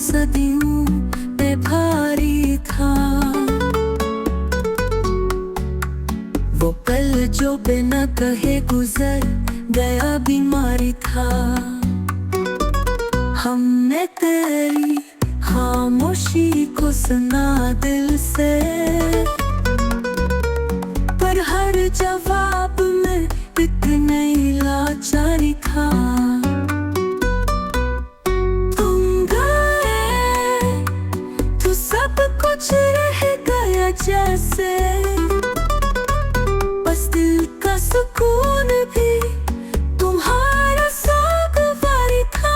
सदियों पे भारी था। वो पल जो बिना कहे गुजर गया बीमारी था। हमने तेरी खामोशी को सुना दिल से, पर हर जवाब में एक नई लाचारी था। तुम गए तो सब कुछ रह गया जैसे, बस दिल का सुकून भी तुम्हारा सागवारी था।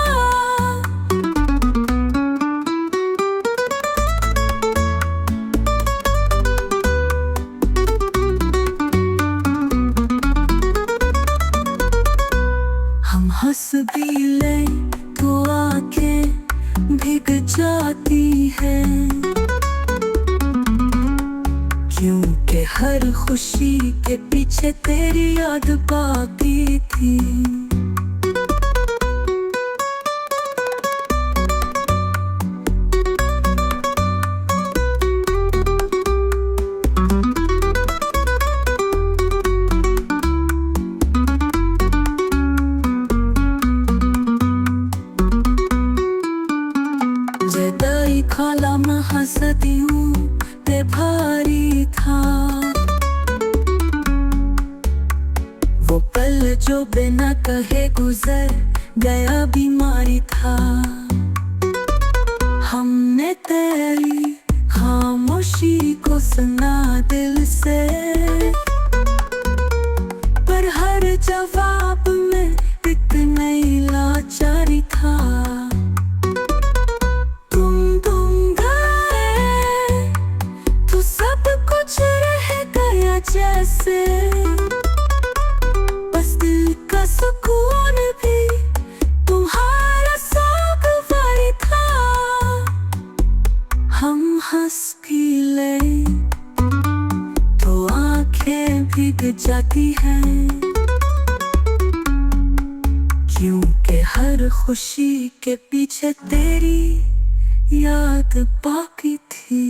हम हंस भी ले तो आंखें भीग जाती हैं, क्योंकि हर खुशी के पीछे तेरी याद बाकी थी। जुदाई खाला सदियों पे भारी था। वो पल जो बिना कहे गुजर गया बीमारी था। हमने तेरी खामोशी को सुना दिल से, पर हर जवाब में एक नई लाचारी था। जैसे बस दिल का सुकून भी तुम्हारा सागवारी था। हम हंस भी ले तो आंखें भीग जाती हैं, क्योंकि हर खुशी के पीछे तेरी याद बाकी थी।